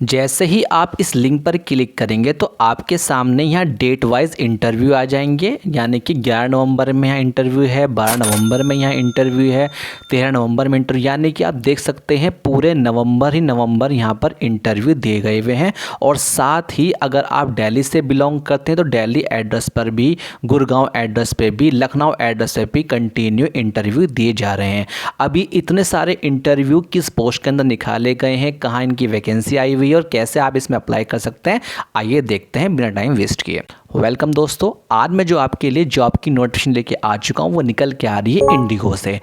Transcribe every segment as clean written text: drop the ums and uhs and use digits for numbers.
जैसे ही आप इस लिंक पर क्लिक करेंगे तो आपके सामने यहाँ डेट वाइज इंटरव्यू आ जाएंगे, यानी कि 11 नवंबर में यहाँ इंटरव्यू है, 12 नवंबर में यहाँ इंटरव्यू है, 13 नवंबर में इंटरव्यू, यानी कि आप देख सकते हैं पूरे नवंबर ही नवंबर यहाँ पर इंटरव्यू दिए गए हुए हैं। और साथ ही अगर आप दिल्ली से बिलोंग करते हैं तो दिल्ली एड्रेस पर भी, गुड़गांव एड्रेस पे भी, लखनऊ एड्रेस पे भी कंटिन्यू इंटरव्यू दिए जा रहे हैं। अभी इतने सारे इंटरव्यू किस पोस्ट के अंदर निकाले गए हैं, कहाँ इनकी वैकेंसी आई हुई है और कैसे आप इसमें अप्लाई कर सकते हैं, आइए देखते हैं बिना टाइम वेस्ट किए। वेलकम दोस्तों, आज मैं जो आपके लिए जॉब की नोटिफिकेशन लेके आ चुका हूँ वो निकल के आ रही है इंडिगो से।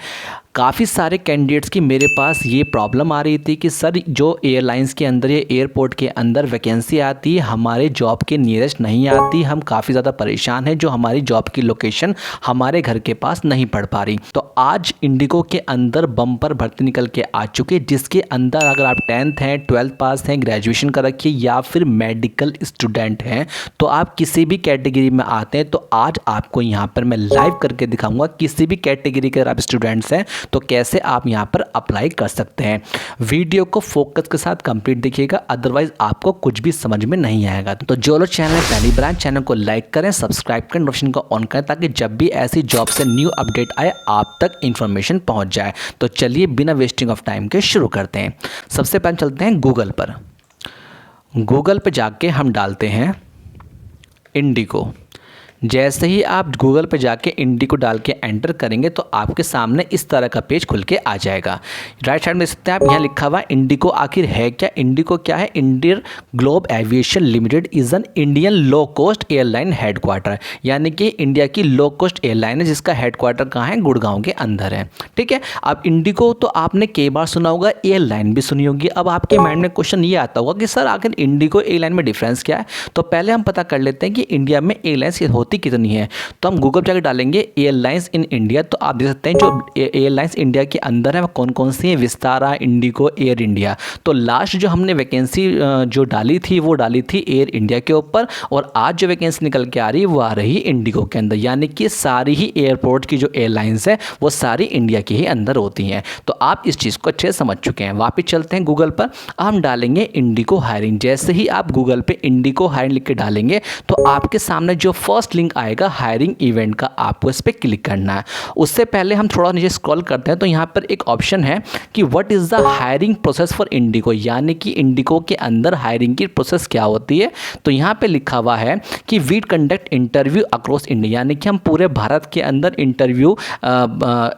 काफ़ी सारे कैंडिडेट्स की मेरे पास ये प्रॉब्लम आ रही थी कि सर जो एयरलाइंस के अंदर या एयरपोर्ट के अंदर वैकेंसी आती है हमारे जॉब के नियरेस्ट नहीं आती, हम काफ़ी ज़्यादा परेशान हैं, जो हमारी जॉब की लोकेशन हमारे घर के पास नहीं पड़ पा रही। तो आज इंडिगो के अंदर बम्पर भर्ती निकल के आ चुके, जिसके अंदर अगर आप 10th हैं, 12th पास हैं, ग्रेजुएशन कर रखिए या फिर मेडिकल स्टूडेंट हैं, तो आप किसी भी कैटेगरी में आते हैं तो आज आपको यहाँ पर मैं लाइव करके दिखाऊंगा किसी भी कैटेगरी के अगर आप स्टूडेंट्स हैं तो कैसे आप यहाँ पर अप्लाई कर सकते हैं। वीडियो को फोकस के साथ कंप्लीट देखिएगा, अदरवाइज आपको कुछ भी समझ में नहीं आएगा। तो जो लोग चैनल पहली बार चैनल को लाइक करें, सब्सक्राइब करें, नोटिफिकेशन को ऑन करें ताकि जब भी ऐसी जॉब से न्यू अपडेट आए आप तक इन्फॉर्मेशन पहुँच जाए। तो चलिए बिना वेस्टिंग ऑफ टाइम के शुरू करते हैं। सबसे पहले चलते हैं गूगल पर। गूगल पर जाके हम डालते हैं इंडिगो। जैसे ही आप गूगल पे जाके इंडिगो डाल के एंटर करेंगे तो आपके सामने इस तरह का पेज खुल के आ जाएगा। राइट साइड में देख सकते हैं आप, यहाँ लिखा हुआ है इंडिगो आखिर है क्या। इंडिगो क्या है? Indian globe aviation limited is an Indian low cost airline headquarter, यानी कि इंडिया की लो कॉस्ट एयरलाइन है जिसका हेडक्वार्टर कहाँ है? गुड़गांव के अंदर है। ठीक है, अब इंडिगो तो आपने कई बार सुना होगा, एयरलाइन भी सुनी होगी। अब आपके माइंड में क्वेश्चन ये आता होगा कि सर आखिर इंडिगो एयरलाइन में डिफरेंस क्या है। तो पहले हम पता कर लेते हैं कि इंडिया में एयरलाइंस होती कितनी है। तो हम गूगल जाकर डालेंगे एयरलाइंस इन इंडिया, तो आप देख सकते हैं जो एयरलाइंस इंडिया के अंदर है वो कौन कौन सी है? Vistara, Indigo, air India. तो लास्ट जो हमने वैकेंसी जो डाली थी वो डाली थी एयर इंडिया के ऊपर, और आज जो वैकेंसी निकल के आ रही है वो आ रही है इंडिगो के अंदर, यानी कि सारी ही एयरपोर्ट की जो एयरलाइंस है वो सारी इंडिया के ही अंदर होती हैं। तो आप इस चीज़ को अच्छे से समझ चुके हैं। वापस चलते हैं गूगल पर, हम डालेंगे इंडिगो हायरिंग। जैसे ही आप गूगल पे इंडिगो हायरिंग लिख के डालेंगे तो आपके सामने जो फर्स्ट लिंक आएगा हायरिंग इवेंट का, आपको इस पर क्लिक करना है। उससे पहले हम थोड़ा नीचे स्क्रॉल करते हैं तो यहाँ पर एक ऑप्शन है कि what is the hiring process for Indigo, यानी कि इंडिगो के अंदर हायरिंग की प्रोसेस क्या होती है। तो यहाँ पे लिखा हुआ है कि we conduct interview across India, यानी कि हम पूरे भारत के अंदर इंटरव्यू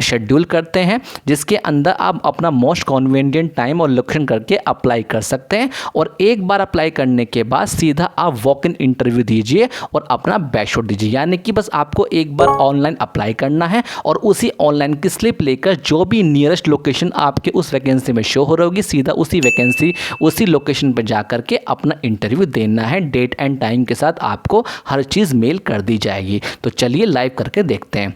शेड्यूल करते हैं, जिसके अंदर आप अपना मोस्ट कन्वीनियंट टाइम और लोकेशन करके अप्लाई कर सकते हैं। और एक बार अप्लाई करने के बाद सीधा आप वॉक इन इंटरव्यू दीजिए और अपना बैकशॉट दीजिए, यानी कि बस आपको एक बार ऑनलाइन अप्लाई करना है और उसी ऑनलाइन की स्लिप लेकर जो भी नियरेस्ट लोकेशन आपके उस वैकेंसी में शो हो रही होगी सीधा उसी वैकेंसी उसी लोकेशन पर जा करके अपना इंटरव्यू देना है। डेट एंड टाइम के साथ आपको हर चीज़ मेल कर दी जाएगी। तो चलिए लाइव करके देखते हैं।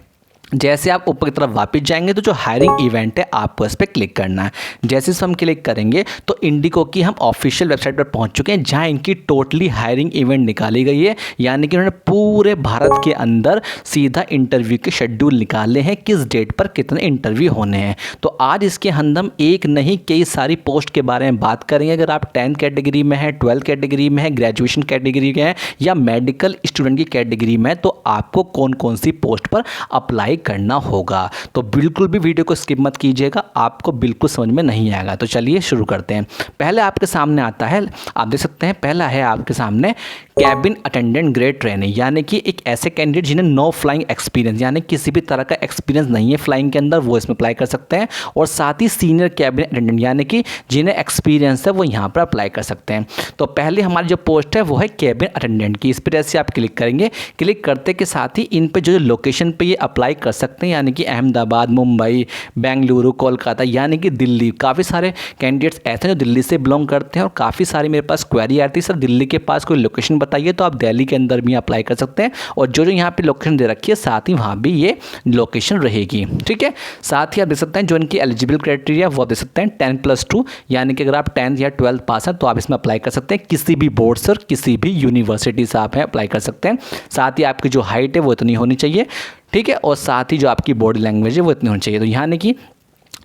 जैसे आप ऊपर की तरफ वापस जाएंगे तो जो हायरिंग इवेंट है आपको इस पर क्लिक करना है। जैसे इस हम क्लिक करेंगे तो इंडिगो की हम ऑफिशियल वेबसाइट पर पहुंच चुके हैं जहां इनकी टोटली हायरिंग इवेंट निकाली गई है, यानी कि उन्होंने पूरे भारत के अंदर सीधा इंटरव्यू के शेड्यूल निकाले हैं, किस डेट पर कितने इंटरव्यू होने हैं। तो आज इसके हम एक नहीं कई सारी पोस्ट के बारे में बात करेंगे। अगर आप 10th कैटेगरी में है, 12th कैटेगरी में है, ग्रेजुएशन कैटेगरी के हैं या मेडिकल स्टूडेंट की कैटेगरी में, तो आपको कौन कौन सी पोस्ट पर अप्लाई करना होगा। तो बिल्कुल भी वीडियो को स्किप मत कीजिएगा, आपको बिल्कुल समझ में नहीं आएगा। तो चलिए शुरू करते हैं। पहले आपके सामने आता है, आप देख सकते हैं, पहला है आपके सामने कैबिन अटेंडेंट ग्रेड ट्रेनिंग, यानी कि एक ऐसे कैंडिडेट जिन्हें नो फ्लाइंग एक्सपीरियंस, यानी किसी भी तरह का एक्सपीरियंस नहीं है फ्लाइंग के अंदर, वो इसमें अप्लाई कर सकते हैं। और साथ ही सीनियर कैबिन अटेंडेंट, यानी कि जिन्हें एक्सपीरियंस है वो यहाँ पर अप्लाई कर सकते हैं। तो पहले हमारी जो पोस्ट है वो है कैबिन अटेंडेंट की। इस पर जैसे आप क्लिक करेंगे, क्लिक करते के साथ ही इन पर जो लोकेशन पर ये अप्लाई कर सकते हैं, यानी कि अहमदाबाद, मुंबई, बेंगलुरु, कोलकाता, यानी कि दिल्ली। काफ़ी सारे कैंडिडेट्स ऐसे हैं जो दिल्ली से बिलोंग करते हैं और काफ़ी सारी मेरे पास क्वेरी आती है, सर दिल्ली के पास कोई लोकेशन बताइए, तो आप दिल्ली के अंदर भी अप्लाई कर सकते हैं। और जो जो यहाँ पे लोकेशन दे रखी है साथ ही वहाँ भी ये लोकेशन रहेगी। ठीक है, साथ ही आप देख सकते हैं जो इनकी एलिजिबल क्राइटेरिया वो आप देख सकते हैं 10+2, यानी कि अगर आप 10th या 12th पास हैं तो आप इसमें अप्लाई कर सकते हैं। किसी भी बोर्ड से और किसी भी यूनिवर्सिटी से आप अप्लाई कर सकते हैं। साथ ही आपकी जो हाइट है वो इतनी होनी चाहिए। ठीक है, और साथ ही जो आपकी बॉडी लैंग्वेज है वो इतनी होनी चाहिए। तो यानी कि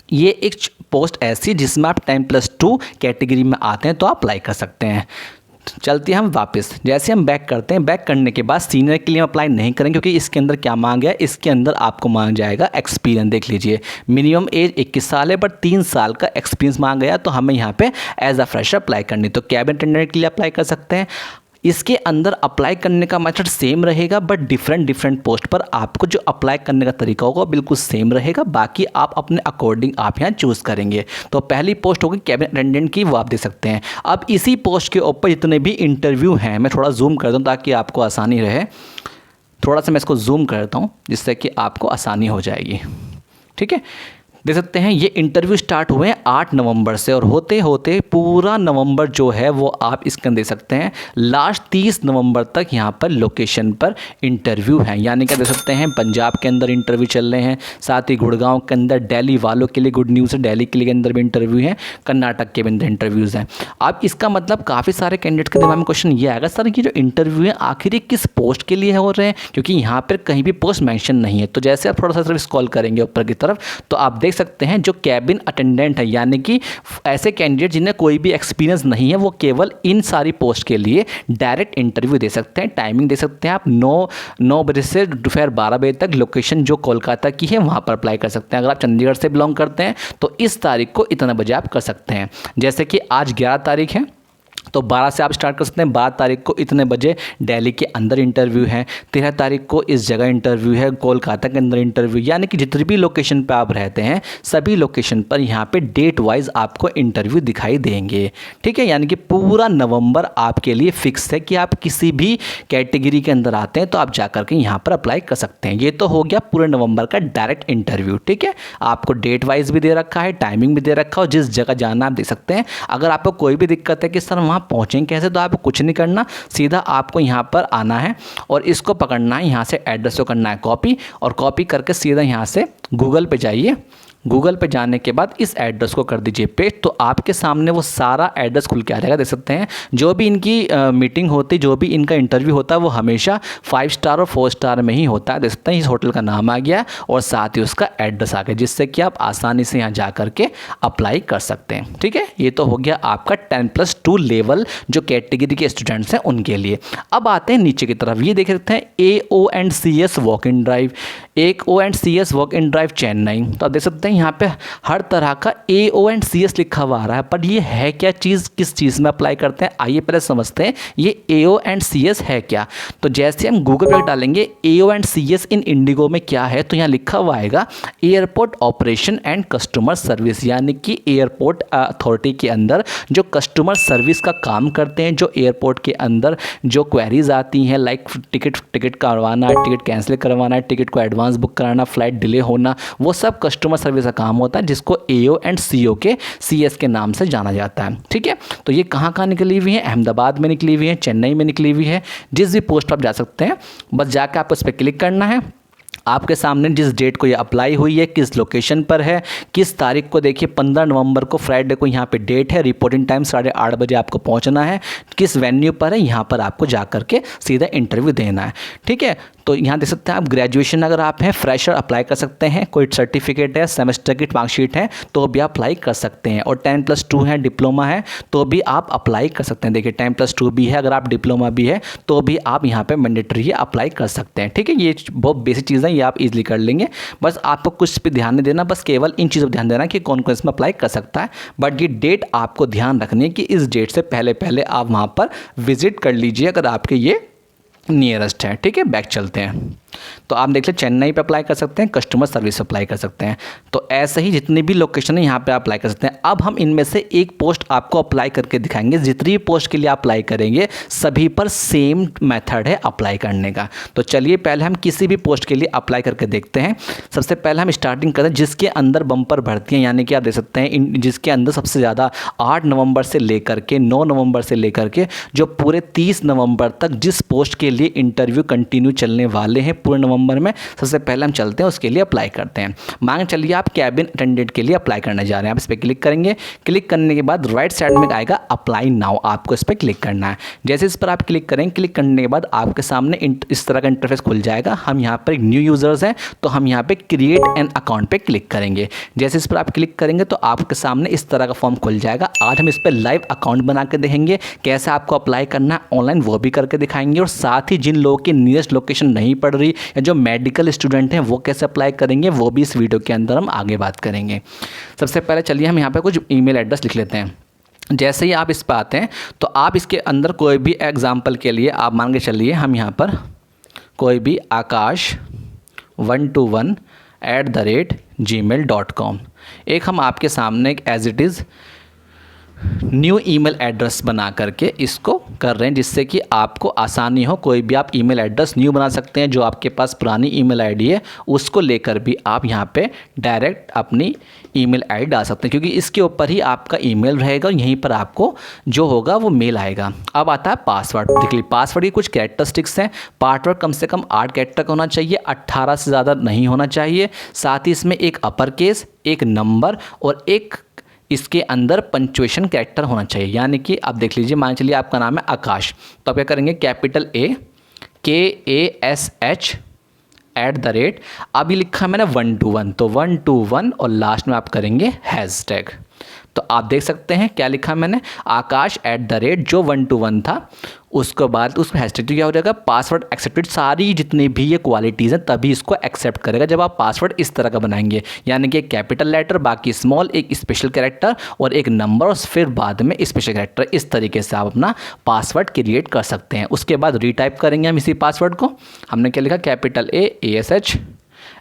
ये एक पोस्ट ऐसी जिसमें आप 10+2 कैटेगरी में आते हैं तो आप अप्लाई कर सकते हैं। चलते हैं हम वापस, जैसे हम बैक करते हैं, बैक करने के बाद सीनियर के लिए हम अप्लाई नहीं करेंगे क्योंकि इसके अंदर क्या मांग है, इसके अंदर आपको मांग जाएगा एक्सपीरियंस। देख लीजिए मिनिमम एज 21 साल है बट 3 साल का एक्सपीरियंस मांग गया, तो हमें यहाँ पे एज अ फ्रेशर अप्लाई करनी, तो कैबिन अटेंडेंट के लिए अप्लाई कर सकते हैं। इसके अंदर अप्लाई करने का मेथड सेम रहेगा बट डिफरेंट पोस्ट पर आपको जो अप्लाई करने का तरीका होगा बिल्कुल सेम रहेगा, बाकी आप अपने अकॉर्डिंग आप यहाँ चूज़ करेंगे। तो पहली पोस्ट होगी कैबिन अटेंडेंट की, वो आप दे सकते हैं। अब इसी पोस्ट के ऊपर जितने भी इंटरव्यू हैं, मैं थोड़ा जूम कर दूँ ताकि आपको आसानी रहे, थोड़ा सा मैं इसको जूम करता हूँ जिससे कि आपको आसानी हो जाएगी। ठीक है, देख सकते हैं ये इंटरव्यू स्टार्ट हुए हैं 8 नवंबर से और होते होते पूरा नवंबर जो है वो आप इसके अंदर दे सकते हैं। लास्ट 30 नवंबर तक यहाँ पर लोकेशन पर इंटरव्यू हैं, यानी क्या देख सकते हैं पंजाब के अंदर इंटरव्यू चल रहे हैं, साथ ही गुड़गांव के अंदर, दिल्ली वालों के लिए गुड न्यूज़ है, दिल्ली के लिए अंदर भी इंटरव्यू हैं, कर्नाटक के भी अंदर इंटरव्यूज़ हैं। अब इसका मतलब काफ़ी सारे कैंडिडेट के दिमाग में क्वेश्चन ये आएगा, सर ये जो इंटरव्यू है आखिर ये किस पोस्ट के लिए हो रहे हैं, क्योंकि यहाँ पर कहीं भी पोस्ट मैंशन नहीं है। तो जैसे आप थोड़ा सा सिर्फ स्क्रॉल करेंगे ऊपर की तरफ तो आप देख सकते हैं जो कैबिन अटेंडेंट है, यानी कि ऐसे कैंडिडेट जिन्हें कोई भी एक्सपीरियंस नहीं है, वो केवल इन सारी पोस्ट के लिए डायरेक्ट इंटरव्यू दे सकते हैं। टाइमिंग दे सकते हैं आप 9 बजे से दोपहर 12 बजे तक, लोकेशन जो कोलकाता की है वहाँ पर अप्लाई कर सकते हैं। अगर आप चंडीगढ़ से बिलोंग करते हैं तो इस तारीख को इतना बजे आप कर सकते हैं। जैसे कि आज 11 तारीख है तो 12 से आप स्टार्ट कर सकते हैं। 12 तारीख को इतने बजे दिल्ली के अंदर इंटरव्यू है, 13 तारीख को इस जगह इंटरव्यू है, कोलकाता के अंदर इंटरव्यू, यानी कि जितनी भी लोकेशन पे आप रहते हैं सभी लोकेशन पर यहाँ पे डेट वाइज आपको इंटरव्यू दिखाई देंगे। ठीक है, यानी कि पूरा नवंबर आपके लिए फिक्स है कि आप किसी भी कैटेगरी के अंदर आते हैं तो आप जा करके यहाँ पर अप्लाई कर सकते हैं। ये तो हो गया पूरे नवंबर का डायरेक्ट इंटरव्यू। ठीक है, आपको डेट वाइज भी दे रखा है, टाइमिंग भी दे रखा है, जिस जगह जाना आप देख सकते हैं। अगर आपको कोई भी दिक्कत है कि सर वहाँ पहुँचेंगे कैसे, तो आपको कुछ नहीं करना, सीधा आपको यहाँ पर आना है और इसको पकड़ना है, यहाँ से एड्रेस को करना है कॉपी, और कॉपी करके सीधा यहाँ से गूगल पे जाइए। गूगल पे जाने के बाद इस एड्रेस को कर दीजिए पेस्ट, तो आपके सामने वो सारा एड्रेस खुल के आ जाएगा। देख सकते हैं जो भी इनकी मीटिंग होती, जो भी इनका इंटरव्यू होता है वो हमेशा 5 स्टार और 4 स्टार में ही होता है। देख सकते हैं इस होटल का नाम आ गया और साथ ही उसका एड्रेस आ गया, जिससे कि आप आसानी से यहाँ जा करके अप्लाई कर सकते हैं। ठीक है, ये तो हो गया आपका 10+2 लेवल जो कैटेगरी के स्टूडेंट्स हैं उनके लिए। अब आते हैं नीचे की तरफ, ये देख सकते हैं AO&CS walk in drive, AO&CS walk in drive Chennai. तो आप देख सकते हैं यहाँ पे हर तरह का AO&CS लिखा हुआ आ रहा है, पर ये है क्या चीज़, किस चीज़ में अप्लाई करते हैं, आइए पहले समझते हैं ये AO&CS है क्या। तो जैसे हम गूगल पर डालेंगे AO&CS इन इंडिगो में क्या है, तो यहाँ लिखा हुआ आएगा airport operation and customer service, यानी कि एयरपोर्ट अथॉरिटी के अंदर जो कस्टमर सर्विस का काम करते हैं, जो एयरपोर्ट के अंदर जो क्वेरीज आती हैं, लाइक टिकट करवाना, टिकट कैंसिल करवाना, टिकट को एडवांस बुक कराना, फ्लाइट डिले होना, वो सब कस्टमर सर्विस का काम होता है, जिसको AO&CO के CS के नाम से जाना जाता है। ठीक है, तो ये कहाँ कहाँ निकली हुई है, अहमदाबाद में निकली हुई है, चेन्नई में निकली हुई है, जिस भी पोस्ट पर आप जा सकते हैं, बस जाकर आपको इस पर क्लिक करना है। आपके सामने जिस डेट को ये अप्लाई हुई है, किस लोकेशन पर है, किस तारीख को, देखिए 15 नवंबर को फ्राइडे को यहाँ पे डेट है, रिपोर्टिंग टाइम 8:30 बजे आपको पहुँचना है, किस वेन्यू पर है, यहाँ पर आपको जा करके सीधा इंटरव्यू देना है। ठीक है, तो यहाँ देख सकते हैं आप ग्रेजुएशन अगर आप हैं, फ्रेशर अप्लाई कर सकते हैं, कोई सर्टिफिकेट है, सेमेस्टर की मार्कशीट है तो भी आप अप्लाई कर सकते हैं, और 10+2 है, डिप्लोमा है तो भी आप अप्लाई कर सकते हैं। देखिए 10+2 भी है, अगर आप डिप्लोमा भी है तो भी आप यहाँ पे मैंडेटरी है, अप्लाई कर सकते हैं। ठीक है, ये बहुत बेसिक चीज़ें, ये आप इजीली कर लेंगे, बस आपको कुछ पे ध्यान नहीं देना, बस केवल इन चीज़ों पर ध्यान देना कि कौन कौन इसमें अप्लाई कर सकता है। बट ये डेट आपको ध्यान रखनी है कि इस डेट से पहले आप वहाँ पर विजिट कर लीजिए अगर आपके ये नियरेस्ट है। ठीक है, बैक चलते हैं तो आप देख लें चेन्नई पे अप्लाई कर सकते हैं, कस्टमर सर्विस अप्लाई कर सकते हैं। तो ऐसे ही जितनी भी लोकेशन है यहाँ पे अप्लाई कर सकते हैं। अब हम इनमें से एक पोस्ट आपको अप्लाई करके दिखाएंगे, जितनी भी पोस्ट के लिए अप्लाई करेंगे सभी पर सेम मेथड है अप्लाई करने का। तो चलिए पहले हम किसी भी पोस्ट के लिए अप्लाई करके देखते हैं। सबसे पहले हम स्टार्टिंग करते हैं जिसके अंदर बम्पर भर्ती हैं, यानी कि आप देख सकते हैं जिसके अंदर सबसे ज़्यादा 8 नवंबर से लेकर के 9 नवंबर से लेकर के जो पूरे 30 नवंबर तक जिस पोस्ट के लिए इंटरव्यू कंटिन्यू चलने वाले हैं, पूरे नवंबर में। सबसे पहले हम चलते हैं उसके लिए अप्लाई करते हैं। मान चलिए आप कैबिन अटेंडेंट के लिए अप्लाई करने जा रहे हैं, आप इस पर क्लिक करेंगे। क्लिक करने के बाद राइट साइड में आएगा अप्लाई नाउ, आपको इस पर क्लिक करना है। जैसे इस पर आप क्लिक करेंगे, क्लिक करने के बाद आपके सामने इस तरह का इंटरफेस खुल जाएगा। हम यहाँ पर एक न्यू यूजर्स हैं तो हम यहाँ पे क्रिएट एन अकाउंट पे क्लिक करेंगे। जैसे इस पर आप क्लिक करेंगे तो आपके सामने इस तरह का फॉर्म खुल जाएगा। आज हम इस पर लाइव अकाउंट बना के देखेंगे, कैसे आपको अप्लाई करना है ऑनलाइन वो भी करके दिखाएंगे, और साथ ही जिन लोगों की नियरेस्ट लोकेशन नहीं पड़ रही या जो मेडिकल स्टूडेंट हैं वो कैसे अप्लाई करेंगे वो भी इस वीडियो के अंदर हम आगे बात करेंगे। सबसे पहले चलिए हम यहाँ पे कुछ ईमेल एड्रेस लिख लेते हैं। जैसे ही आप इस पर आते हैं तो आप इसके अंदर कोई भी एग्जाम्पल के लिए आप मान के चलिए हम यहाँ पर कोई भी akash121@gmail.com एक हम आपके सामने एक as it is new email address बना करके इसको कर रहे हैं, जिससे कि आपको आसानी हो। कोई भी आप ईमेल एड्रेस न्यू बना सकते हैं, जो आपके पास पुरानी ईमेल आईडी है उसको लेकर भी आप यहाँ पे डायरेक्ट अपनी ईमेल आईडी डाल सकते हैं, क्योंकि इसके ऊपर ही आपका ईमेल रहेगा, यहीं पर आपको जो होगा वो मेल आएगा। अब आता है पासवर्ड। देखिए पासवर्ड की कुछ कैरेक्टरिस्टिक्स हैं। पासवर्ड कम से कम 8 कैरेक्टर का होना चाहिए, 18 से ज़्यादा नहीं होना चाहिए। साथ ही इसमें एक अपर केस, एक नंबर और एक इसके अंदर पंक्चुएशन कैरेक्टर होना चाहिए। यानी कि आप देख लीजिए, मान चलिए आपका नाम है आकाश, तो आप क्या करेंगे कैपिटल AKASH @ अभी लिखा मैंने 121, तो 121 और लास्ट में आप करेंगे हैशटैग। तो आप देख सकते हैं क्या लिखा मैंने, आकाश @ जो 121 था उसके बाद उसमें हैशटैग। तो क्या हो जाएगा, पासवर्ड एक्सेप्टेड, सारी जितनी भी ये क्वालिटीज़ हैं तभी इसको एक्सेप्ट करेगा जब आप पासवर्ड इस तरह का बनाएंगे। यानी कि एक कैपिटल लेटर, बाकी स्मॉल, एक स्पेशल कैरेक्टर और एक नंबर और फिर बाद में स्पेशल कैरेक्टर। इस तरीके से आप अपना पासवर्ड क्रिएट कर सकते हैं। उसके बाद रीटाइप करेंगे हम इसी पासवर्ड को। हमने क्या लिखा, कैपिटल AASH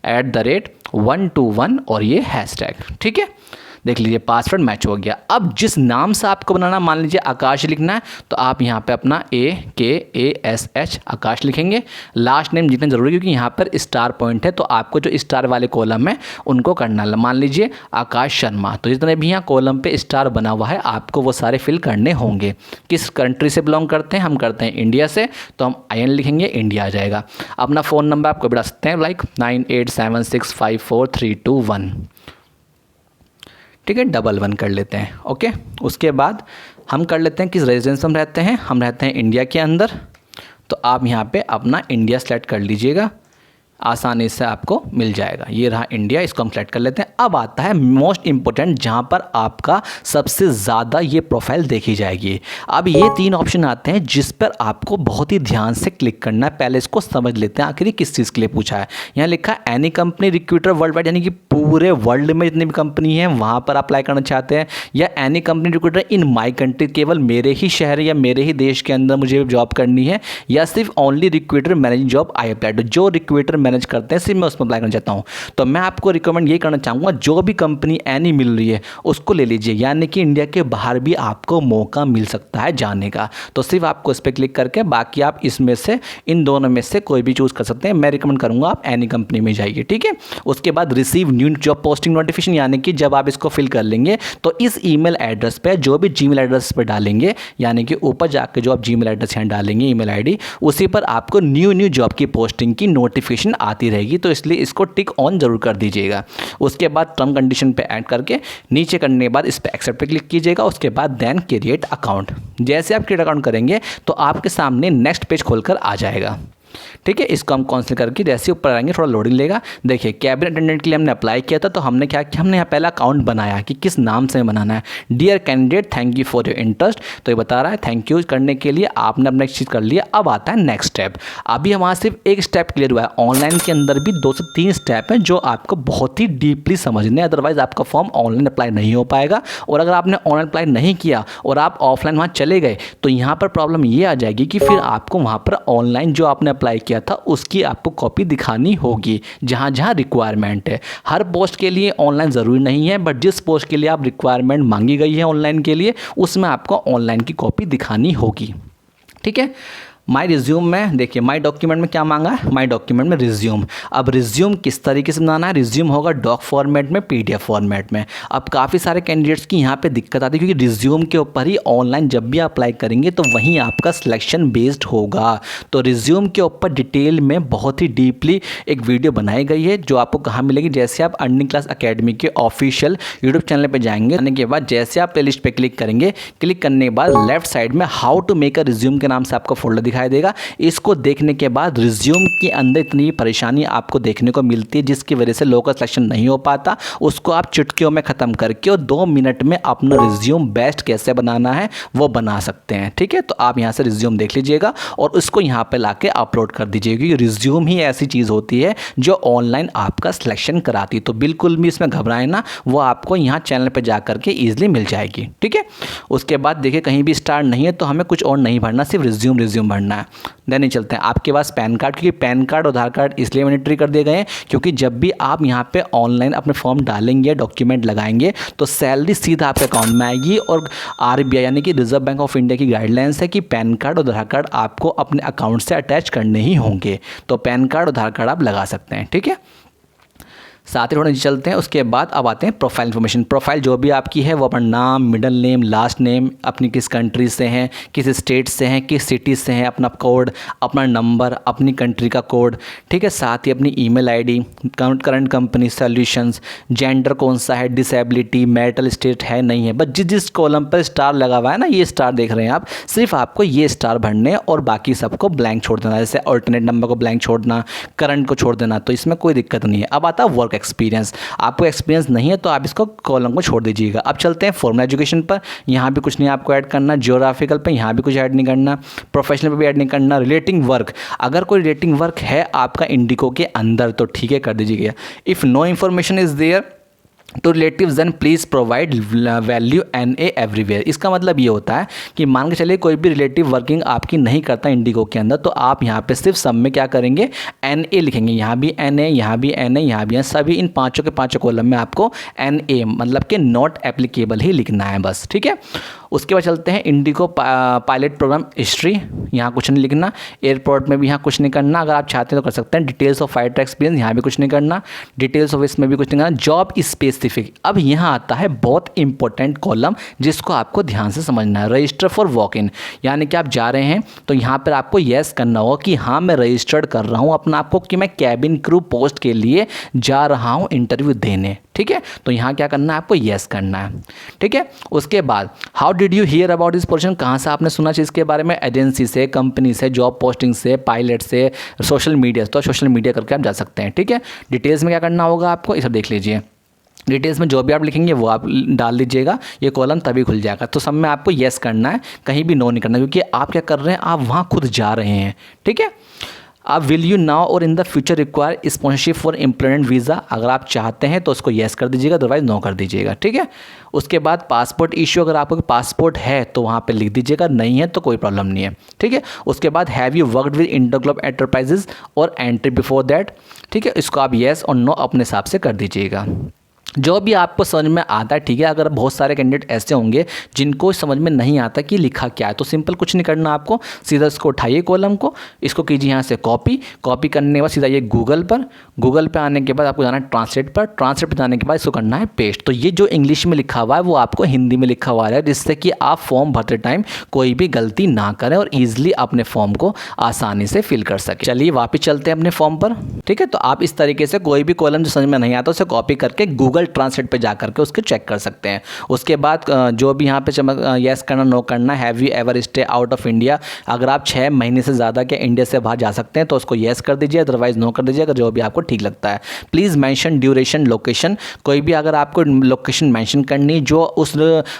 @ 121 और ये हैशटैग। ठीक है, देख लीजिए पासवर्ड मैच हो गया। अब जिस नाम से आपको बनाना, मान लीजिए आकाश लिखना है तो आप यहाँ पे अपना AKASH आकाश लिखेंगे। लास्ट नेम जितना ज़रूरी है, क्योंकि यहाँ पर स्टार पॉइंट है तो आपको जो स्टार वाले कॉलम है उनको करना है। मान लीजिए आकाश शर्मा, तो जितने भी यहाँ कॉलम पे स्टार बना हुआ है आपको वो सारे फिल करने होंगे। किस कंट्री से बिलोंग करते हैं, हम करते हैं इंडिया से, तो हम IN लिखेंगे, इंडिया आ जाएगा। अपना फ़ोन नंबर आपको बढ़ा सकते हैं, लाइक 9876543221। ठीक है, 11 कर लेते हैं। ओके, उसके बाद हम कर लेते हैं किस रेजिडेंस हम रहते हैं, हम रहते हैं इंडिया के अंदर। तो आप यहाँ पे अपना इंडिया सेलेक्ट कर लीजिएगा, आसानी से आपको मिल जाएगा। ये रहा इंडिया, इसको हम सेलेक्ट कर लेते हैं। अब आता है मोस्ट इंपॉर्टेंट, जहाँ पर आपका सबसे ज़्यादा ये प्रोफाइल देखी जाएगी। अब ये 3 ऑप्शन आते हैं जिस पर आपको बहुत ही ध्यान से क्लिक करना है। पहले इसको समझ लेते हैं आखिर किस चीज़ के लिए पूछा है। यहाँ लिखा है any company recruiter world wide, यानी कि पूरे वर्ल्ड में जितनी भी कंपनी है वहाँ पर अप्लाई करना चाहते हैं, या any company recruiter in my country, केवल मेरे ही शहर या मेरे ही देश के अंदर मुझे जॉब करनी है, या सिर्फ only recruiter managing job I apply, जो रिक्रूटर मैनेज करते हैं सिर्फ मैं उसमें अप्लाई करना चाहता हूं। तो मैं आपको रिकमेंड ये करना चाहूँगा, जो भी कंपनी एनी मिल रही है उसको ले लीजिए, यानी कि इंडिया के बाहर भी आपको मौका मिल सकता है जाने का। तो सिर्फ आपको इस पर क्लिक करके, बाकी आप इसमें से इन दोनों में से कोई भी चूज़ कर सकते हैं। मैं रिकमेंड करूँगा आप एनी कंपनी में जाइए। ठीक है, उसके बाद receive new job posting notification, यानी कि जब आप इसको फिल कर लेंगे तो इस ईमेल एड्रेस पर, जो भी जीमेल एड्रेस पर डालेंगे, यानी कि ऊपर जाकर जो आप जीमेल एड्रेस यहाँ डालेंगे ईमेल आईडी, उसी पर आपको न्यू जॉब की पोस्टिंग की नोटिफिकेशन आती रहेगी। तो इसलिए इसको टिक ऑन जरूर कर दीजिएगा। उसके बाद टर्म कंडीशन पे ऐड करके नीचे करने के बाद इस पर एक्सेप्ट पे क्लिक कीजिएगा। उसके बाद देन क्रिएट अकाउंट। जैसे आप क्रिएट अकाउंट करेंगे तो आपके सामने नेक्स्ट पेज खोलकर आ जाएगा। ठीक है, इसको हम कैंसिल करके जैसे ऊपर आएंगे थोड़ा लोडिंग लेगा। देखिए कैबिन अटेंडेंट के लिए हमने अप्लाई किया था, तो हमने क्या किया, हमने यहाँ पहला अकाउंट बनाया कि किस नाम से बनाना है। Dear candidate thank you for your interest, तो ये बता रहा है थैंक यू करने के लिए, आपने अपना एक चीज़ कर लिया। अब आता है नेक्स्ट स्टेप। अभी हमारा सिर्फ एक स्टेप क्लियर हुआ है, ऑनलाइन के अंदर भी 2 से 3 स्टेप हैं जो आपको बहुत ही डीपली समझने, अदरवाइज आपका फॉर्म ऑनलाइन अप्लाई नहीं हो पाएगा। और अगर आपने ऑनलाइन अप्लाई नहीं किया और आप ऑफलाइन वहाँ चले गए तो यहाँ पर प्रॉब्लम ये आ जाएगी कि फिर आपको वहाँ पर ऑनलाइन जो आपने अप्लाई किया था उसकी आपको कॉपी दिखानी होगी, जहाँ जहाँ रिक्वायरमेंट है। हर पोस्ट के लिए ऑनलाइन ज़रूरी नहीं है, बट जिस पोस्ट के लिए आप रिक्वायरमेंट मांगी गई है ऑनलाइन के लिए, उसमें आपको ऑनलाइन की कॉपी दिखानी होगी। ठीक है, माई रिज्यूम में देखिए माई डॉक्यूमेंट में क्या मांगा है, माई डॉक्यूमेंट में रिज्यूम। अब रिज्यूम किस तरीके से बनाना है, रिज्यूम होगा डॉक फॉर्मेट में, पीडीएफ फॉर्मेट में। अब काफ़ी सारे कैंडिडेट्स की यहाँ पे दिक्कत आती है, क्योंकि रिज्यूम के ऊपर ही ऑनलाइन जब भी अप्लाई करेंगे तो वहीं आपका सिलेक्शन बेस्ड होगा। तो रिज्यूम के ऊपर डिटेल में बहुत ही डीपली एक वीडियो बनाई गई है, जो आपको कहाँ मिलेगी, जैसे आप अर्निंग क्लास अकेडमी के ऑफिशियल यूट्यूब चैनल पर जाएंगे, आने के बाद जैसे आप प्लेलिस्ट पे क्लिक करेंगे, क्लिक करने के बाद लेफ्ट साइड में how to make a resume के नाम से आपको फोल्डर दिखाई देगा। इसको देखने के बाद रिज्यूम के अंदर इतनी परेशानी आपको देखने को मिलती है जिसकी वजह से लोगों का सिलेक्शन नहीं हो पाता, उसको आप चुटकियों में ख़त्म करके और 2 मिनट में अपना रिज्यूम बेस्ट कैसे बनाना है वो बना सकते हैं। ठीक है, तो आप यहाँ से रिज्यूम देख लीजिएगा और उसको यहाँ पे लाके अपलोड कर दीजिएगा, क्योंकि रिज्यूम ही ऐसी चीज़ होती है जो ऑनलाइन आपका सिलेक्शन कराती है। तो बिल्कुल भी इसमें घबराएं ना, वो आपको यहाँ चैनल पर जा करके ईजिली मिल जाएगी। ठीक है, उसके बाद देखिए कहीं भी स्टार नहीं है तो हमें कुछ और नहीं भरना, सिर्फ रिज्यूम भरना है। देन चलते हैं आपके पास पैन कार्ड, क्योंकि पैन कार्ड और आधार कार्ड इसलिए मैंडेटरी कर दिए गए हैं क्योंकि जब भी आप यहाँ पे ऑनलाइन अपने फॉर्म डालेंगे, डॉक्यूमेंट लगाएंगे तो सैलरी सीधा आपके अकाउंट में आएगी। और आरबीआई यानी कि रिजर्व बैंक ऑफ इंडिया की गाइडलाइंस है कि पैन कार्ड और आधार कार्ड आपको अपने अकाउंट से अटैच करने ही होंगे, तो पैन कार्ड और आधार कार्ड आप लगा सकते हैं। ठीक है, साथ ही थोड़ा नीचे चलते हैं। उसके बाद अब आते हैं प्रोफाइल इन्फॉर्मेशन। प्रोफाइल जो भी आपकी है वो अपना नाम, मिडिल नेम, लास्ट नेम, अपनी किस कंट्री से हैं, किस स्टेट से हैं, किस सिटी से हैं, अपना कोड, अपना नंबर, अपनी कंट्री का कोड। ठीक है, साथ ही अपनी email ID, current company solutions, gender कौन सा है, डिसेबिलिटी, मैरिटल स्टेट है नहीं है। बस जिस कॉलम पर स्टार लगा हुआ है ना, ये स्टार देख रहे हैं आप, सिर्फ आपको ये स्टार भरने और बाकी सबको ब्लैंक छोड़ देना। जैसे ऑल्टरनेट नंबर को ब्लैंक छोड़ना, करंट को छोड़ देना, तो इसमें कोई दिक्कत नहीं है। अब आता है वर्क एक्सपीरियंस। आपको एक्सपीरियंस नहीं है तो आप इसको कॉलम को छोड़ दीजिएगा। अब चलते हैं फॉर्मल एजुकेशन पर। यहाँ भी कुछ नहीं आपको ऐड करना, जियोग्राफिकल पे यहाँ भी कुछ ऐड नहीं करना, प्रोफेशनल पे भी ऐड नहीं करना। रिलेटिंग वर्क, अगर कोई रिलेटिंग वर्क है आपका इंडिको के अंदर तो ठीक है कर दीजिएगा। If no information is there to relatives then please provide value NA everywhere. इसका मतलब ये होता है कि मान के चलिए कोई भी रिलेटिव वर्किंग आपकी नहीं करता इंडिगो के अंदर, तो आप यहाँ पे सिर्फ सब में क्या करेंगे, NA लिखेंगे। यहाँ भी NA, यहाँ भी NA, यहाँ भी सभी इन पाँचों के पाँचों कॉलम में आपको NA मतलब कि नॉट एप्लीकेबल ही लिखना है बस। ठीक है, उसके बाद चलते हैं इंडिगो पायलट प्रोग्राम हिस्ट्री। यहाँ कुछ नहीं लिखना, एयरपोर्ट में भी यहाँ कुछ नहीं करना, अगर आप चाहते हैं तो कर सकते हैं। डिटेल्स ऑफ फाइटर एक्सपीरियंस, यहाँ भी कुछ नहीं करना, डिटेल्स ऑफ इसमें भी कुछ नहीं करना। जॉब स्पेसिफिक, अब यहाँ आता है बहुत इंपॉर्टेंट कॉलम जिसको आपको ध्यान से समझना है। रजिस्टर फॉर वॉक इन, यानी कि आप जा रहे हैं तो यहाँ पर आपको येस करना होगा कि हाँ मैं रजिस्टर्ड कर रहा हूँ अपना आपको कि मैं कैबिन क्रू पोस्ट के लिए जा रहा हूँ इंटरव्यू देने। ठीक है, तो यहाँ क्या करना है, आपको येस करना है। ठीक है, उसके बाद how did you here about this position, कहाँ से आपने सुना चीज़ के बारे में, एजेंसी से, कंपनी से, जॉब पोस्टिंग से, पायलट से, सोशल मीडिया, तो सोशल मीडिया करके आप जा सकते हैं। ठीक है, डिटेल्स में क्या करना होगा आपको, इसे देख लीजिए। डिटेल्स में जो भी आप लिखेंगे वो आप डाल दीजिएगा, ये कॉलम तभी खुल जाएगा। तो सब में आपको येस करना है, कहीं भी नो नहीं करना, क्योंकि आप क्या कर रहे हैं, आप वहाँ खुद जा रहे हैं। ठीक है, अब विल यू नाउ और in the future require sponsorship for employment visa, अगर आप चाहते हैं तो उसको येस कर दीजिएगा, अदरवाइज नो कर दीजिएगा। ठीक है, उसके बाद पासपोर्ट इशू, अगर आपको पासपोर्ट है तो वहाँ पे लिख दीजिएगा, नहीं है तो कोई प्रॉब्लम नहीं है। ठीक है, उसके बाद have you worked with InterGlobe enterprises और एंट्री बिफोर दैट। ठीक है, इसको आप येस और नो अपने हिसाब से कर दीजिएगा। जो भी आपको समझ में आता है। ठीक है, अगर बहुत सारे कैंडिडेट ऐसे होंगे जिनको समझ में नहीं आता कि लिखा क्या है, तो सिंपल कुछ नहीं करना आपको, सीधा इसको उठाइए कॉलम को, इसको कीजिए यहाँ से कॉपी करने के बाद सीधा ये गूगल पे आने के बाद आपको जाना है ट्रांसलेट पे जाने के बाद इसको करना है पेस्ट। तो ये जो इंग्लिश में लिखा हुआ है वो आपको हिंदी में लिखा हुआ है, जिससे कि आप फॉर्म भरते टाइम कोई भी गलती ना करें और ईजिली अपने फॉर्म को आसानी से फिल कर सकें। चलिए वापस चलते हैं अपने फॉर्म पर। ठीक है, तो आप इस तरीके से कोई भी कॉलम जो समझ में नहीं आता उसे कॉपी करके गूगल ट्रांसलेट पे जा करके उसके चेक कर सकते हैं। उसके बाद जो भी यहाँ पे यस करना, नो करना, have you ever stay out of India, अगर आप 6 महीने से ज़्यादा के इंडिया से बाहर जा सकते हैं तो उसको यस कर दीजिए, अदरवाइज नो कर दीजिए, अगर जो भी आपको ठीक लगता है। प्लीज़ मेंशन ड्यूरेशन, लोकेशन, कोई भी अगर आपको लोकेशन मेंशन करनी जो उस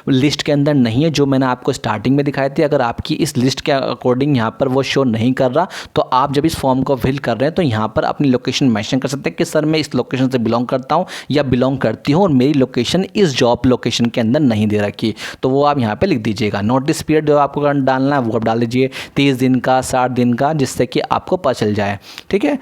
लिस्ट के अंदर नहीं है, जो मैंने आपको स्टार्टिंग में दिखाई थी, अगर आपकी इस लिस्ट के अकॉर्डिंग यहाँ पर वो शो नहीं कर रहा तो आप जब इस फॉर्म को फिल कर रहे हैं तो यहाँ पर अपनी लोकेशन मेंशन कर सकते हैं कि सर मैं इस लोकेशन से बिलोंग करता हूँ या बिलोंग करती हूँ और मेरी लोकेशन इस जॉब लोकेशन के अंदर नहीं दे रखी, तो वो आप यहाँ पे लिख दीजिएगा। नोटिस पीरियड जो आपको डालना है वो आप डाल दीजिए 30 दिन का, 60 दिन का, जिससे कि आपको पता चल जाए। ठीक है,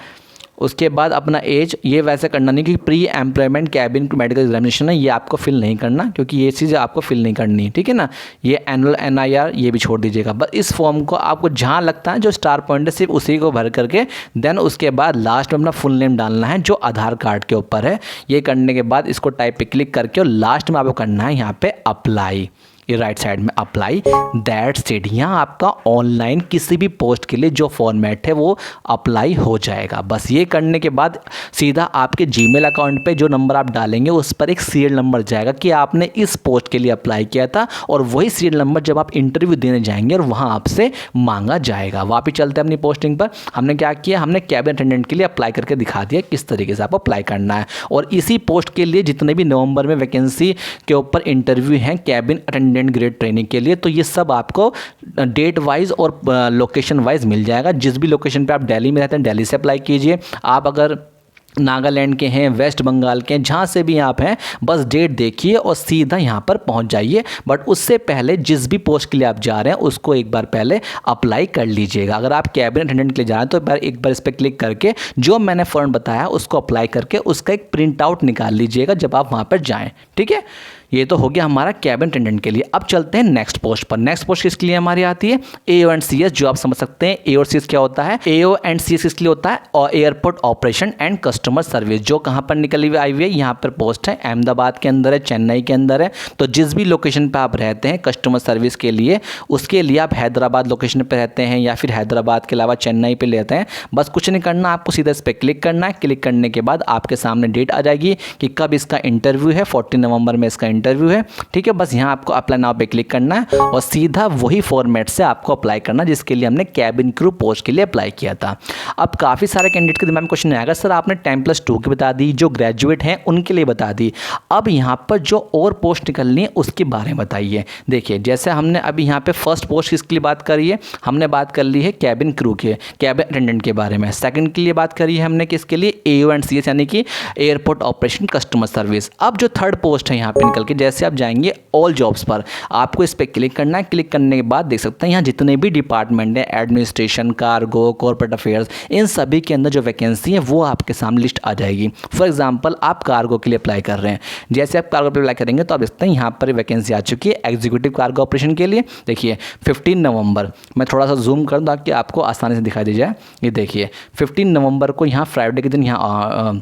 उसके बाद अपना एज, ये वैसे करना नहीं क्योंकि pre employment cabin medical examination है, ये आपको फिल नहीं करना क्योंकि ये चीज़ आपको फिल नहीं करनी, ठीक है ना। ये एनुअल NIR ये भी छोड़ दीजिएगा। बस इस फॉर्म को आपको जहाँ लगता है जो स्टार पॉइंट है सिर्फ उसी को भर करके देन उसके बाद लास्ट में अपना फुल नेम डालना है जो आधार कार्ड के ऊपर है। ये करने के बाद इसको टाइप पे क्लिक करके और लास्ट में आपको करना है यहाँ पे अप्लाई, ये राइट साइड में अप्लाई, दैट्स इट। यहाँ आपका ऑनलाइन किसी भी पोस्ट के लिए जो फॉर्मेट है वो अप्लाई हो जाएगा। बस ये करने के बाद सीधा आपके जीमेल अकाउंट पे जो नंबर आप डालेंगे उस पर एक सीरियल नंबर जाएगा कि आपने इस पोस्ट के लिए अप्लाई किया था, और वही सीरियल नंबर जब आप इंटरव्यू देने जाएंगे और वहाँ आपसे मांगा जाएगा। वापस चलते हैं अपनी पोस्टिंग पर। हमने क्या किया, हमने कैबिन अटेंडेंट के लिए अप्लाई करके दिखा दिया किस तरीके से आपको अप्लाई करना है। और इसी पोस्ट के लिए जितने भी नवंबर में वैकेंसी के ऊपर इंटरव्यू हैं कैबिन अटेंडेंट ग्रेड ट्रेनिंग के लिए, तो ये सब आपको डेट वाइज और लोकेशन वाइज मिल जाएगा। जिस भी लोकेशन पे आप दिल्ली में रहते हैं दिल्ली से अप्लाई कीजिए। आप अगर नागालैंड के हैं, वेस्ट बंगाल के हैं, जहाँ से भी आप हैं, बस डेट देखिए और सीधा यहाँ पर पहुँच जाइए। बट उससे पहले जिस भी पोस्ट के लिए आप जा रहे हैं उसको एक बार पहले अप्लाई कर लीजिएगा। अगर आप कैबिन अटेंडेंट के लिए जा रहे हैं तो एक बार इस पर क्लिक करके जो मैंने फॉर्म बताया उसको अप्लाई करके उसका एक प्रिंट आउट निकाल लीजिएगा जब आप वहाँ पर जाएँ, ठीक है। ये तो हो गया हमारा कैबिन अटेंडेंट के लिए। अब चलते हैं नेक्स्ट पोस्ट पर। नेक्स्ट पोस्ट किसके लिए हमारी आती है, AO एंड CS, जो आप समझ सकते हैं AO और CS क्या होता है। AO एंड CS किसके लिए होता है, और airport operation and customer service, जो कहाँ पर निकली हुई आई हुई है, यहाँ पर पोस्ट है अहमदाबाद के अंदर है, चेन्नई के अंदर है। तो जिस भी लोकेशन पर आप रहते हैं कस्टमर सर्विस के लिए, उसके लिए आप हैदराबाद लोकेशन पर रहते हैं या फिर हैदराबाद के अलावा चेन्नई पर लेते हैं, बस कुछ नहीं करना, आपको सीधा इस पर क्लिक करना है। क्लिक करने के बाद आपके सामने डेट आ जाएगी कि कब इसका इंटरव्यू है, 14 नवंबर में इसका इंटरव्यू है, ठीक है। बस यहाँ आपको अप्लाई नाउ पे क्लिक करना है और सीधा वही फॉर्मेट से आपको अप्लाई करना जिसके लिए हमने कैबिन क्रू पोस्ट के लिए अप्लाई किया था। अब काफ़ी सारे कैंडिडेट के दिमाग में क्वेश्चन आएगा, सर आपने 10+2 की बता दी, जो ग्रेजुएट हैं उनके लिए बता दी, अब यहाँ पर जो और पोस्ट निकलनी है उसके बारे में बताइए। देखिए जैसे हमने अभी यहाँ पे फर्स्ट पोस्ट किसके लिए बात करी है, हमने बात कर ली है कैबिन क्रू के, कैबिन अटेंडेंट के बारे में। सेकंड के लिए बात करी है हमने किसके लिए, AO एंड CS यानी कि एयरपोर्ट ऑपरेशन कस्टमर सर्विस। अब जो थर्ड पोस्ट है यहाँ पे निकल के, जैसे आप जाएंगे ऑल जॉब्स पर, आपको इस पर क्लिक करना है। क्लिक करने के बाद देख सकते हैं यहाँ जितने भी डिपार्टमेंट है, एडमिनिस्ट्रेशन, कार्गो, कॉर्पोरेट अफेयर्स, इन सभी के अंदर जो वैकेंसी है वो आपके सामने लिस्ट आ जाएगी। फॉर एग्जांपल आप कार्गो के लिए अप्लाई कर रहे हैं, जैसे आप कार्गो पर अप्लाई करेंगे तो आप देखते हैं यहाँ पर वैकेंसी आ चुकी है एग्जीक्यूटिव कार्गो ऑपरेशन के लिए। देखिए 15 नवंबर, मैं थोड़ा सा जूम कर दूँ ताकि आपको आसानी से दिखाई दे जाए। ये देखिए 15 नवंबर को यहाँ फ्राइडे के दिन यहाँ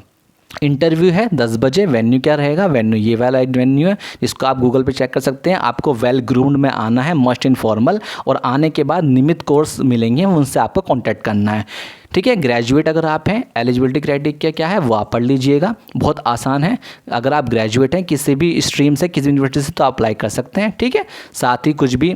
इंटरव्यू है 10 बजे। वेन्यू क्या रहेगा, वेन्यू ये वाला एक वेन्यू है जिसको आप गूगल पे चेक कर सकते हैं। आपको वेल ग्रूम्ड में आना है, मस्ट इनफॉर्मल, और आने के बाद नियमित कोर्स मिलेंगे, उनसे आपको कांटेक्ट करना है, ठीक है। ग्रेजुएट अगर आप हैं, एलिजिबिलिटी क्राइटेरिया क्या है वो आप पढ़ लीजिएगा, बहुत आसान है। अगर आप ग्रेजुएट हैं किसी भी स्ट्रीम से, किसी यूनिवर्सिटी से, तो आप अप्लाई कर सकते हैं, ठीक है। साथ ही कुछ भी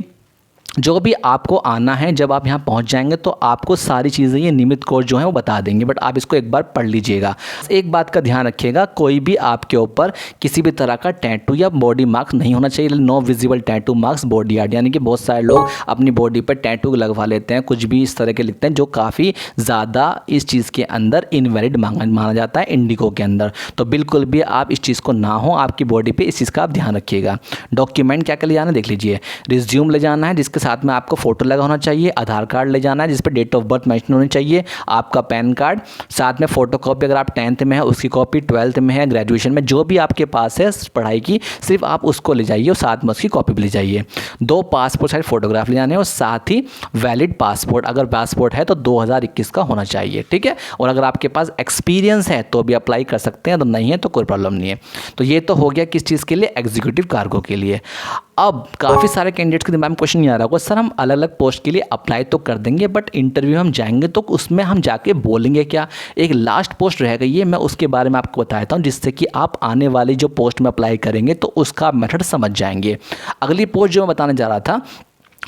जो भी आपको आना है, जब आप यहाँ पहुँच जाएंगे तो आपको सारी चीज़ें ये नियमित कोर्स जो है वो बता देंगे, बट आप इसको एक बार पढ़ लीजिएगा। एक बात का ध्यान रखिएगा, कोई भी आपके ऊपर किसी भी तरह का टैटू या बॉडी मार्क्स नहीं होना चाहिए। No visible tattoo marks body art, यानी कि बहुत सारे लोग अपनी बॉडी पर टैटू लगवा लेते हैं, कुछ भी इस तरह के लिखते हैं, जो काफ़ी ज़्यादा इस चीज़ के अंदर इनवैलिड माना जाता है इंडिगो के अंदर। तो बिल्कुल भी आप इस चीज़ को ना हो आपकी बॉडी पर, इस चीज़ का आप ध्यान रखिएगा। डॉक्यूमेंट क्या क्या ले जाना है देख लीजिए, रिज्यूम ले जाना है जिसके साथ में आपको फोटो लगा होना चाहिए, आधार कार्ड ले जाना है जिस पर डेट ऑफ बर्थ मेंशन होनी चाहिए, आपका पैन कार्ड, साथ में फोटो कॉपी अगर आप 10th में है उसकी कॉपी, 12th में है, ग्रेजुएशन में, जो भी आपके पास है पढ़ाई की, सिर्फ आप उसको ले जाइए और साथ में उसकी कॉपी भी ले जाइए। 2 पासपोर्ट साइज फोटोग्राफ ले जाने हैं और साथ ही वैलिड पासपोर्ट, अगर पासपोर्ट है तो 2021 का होना चाहिए, ठीक है। और अगर आपके पास एक्सपीरियंस है तो भी अप्लाई कर सकते हैं, तो नहीं है तो कोई प्रॉब्लम नहीं है। तो ये तो हो गया किस चीज़ के लिए, एग्जीक्यूटिव कार्गो के लिए। अब काफ़ी सारे कैंडिडेट्स के दिमाग में क्वेश्चन नहीं आ रहा होगा, सर हम अलग अलग पोस्ट के लिए अप्लाई तो कर देंगे बट इंटरव्यू हम जाएंगे तो उसमें हम जाके बोलेंगे क्या। एक लास्ट पोस्ट रह गई है, मैं उसके बारे में आपको बताता हूँ जिससे कि आप आने वाली जो पोस्ट में अप्लाई करेंगे तो उसका मेथड समझ जाएंगे। अगली पोस्ट जो मैं बताने जा रहा था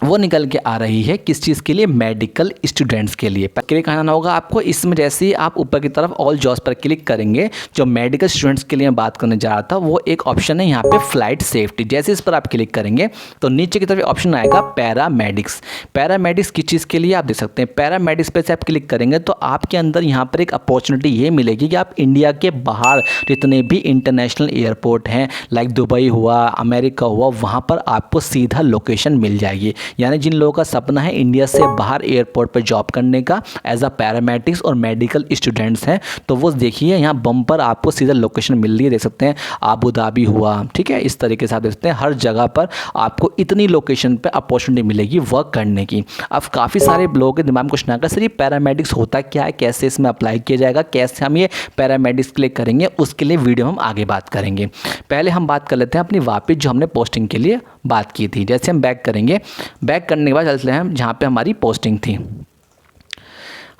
वो निकल के आ रही है किस चीज़ के लिए, मेडिकल स्टूडेंट्स के लिए। क्लिक करना होगा आपको, इसमें जैसे ही आप ऊपर की तरफ ऑल जॉब्स पर क्लिक करेंगे, जो मेडिकल स्टूडेंट्स के लिए मैं बात करने जा रहा था वो एक ऑप्शन है यहाँ पे फ्लाइट सेफ्टी। जैसे इस पर आप क्लिक करेंगे तो नीचे की तरफ ऑप्शन आएगा पैरामेडिक्स। पैरामेडिक्स किस चीज़ के लिए आप देख सकते हैं, पैरामेडिक्स पे से आप क्लिक करेंगे तो आपके अंदर यहाँ पर एक अपॉर्चुनिटी ये मिलेगी कि आप इंडिया के बाहर जितने भी इंटरनेशनल एयरपोर्ट हैं, लाइक दुबई हुआ, अमेरिका हुआ, वहाँ पर आपको सीधा लोकेशन मिल जाएगी। यानी जिन लोगों का सपना है इंडिया से बाहर एयरपोर्ट पर जॉब करने का एज अ पैरामेडिक्स और मेडिकल स्टूडेंट्स हैं, तो वो देखिए यहाँ बम्पर आपको सीधा लोकेशन मिल रही है, देख सकते हैं आबू धाबी हुआ, ठीक है, इस तरीके से आप देख सकते हैं हर जगह पर आपको इतनी लोकेशन पे अपॉर्चुनिटी मिलेगी वर्क करने की। अब काफ़ी सारे लोगों के दिमाग में क्वेश्चन आएगा सर ये पैरामेडिक्स होता क्या है, कैसे इसमें अप्लाई किया जाएगा, कैसे हम ये पैरामेडिक्स के लिए करेंगे, उसके लिए वीडियो हम आगे बात करेंगे। पहले हम बात कर लेते हैं अपनी वापस जो हमने पोस्टिंग के लिए बात की थी। जैसे हम बैक करेंगे, बैक करने के बाद चलते हैं हम जहाँ पे हमारी पोस्टिंग थी,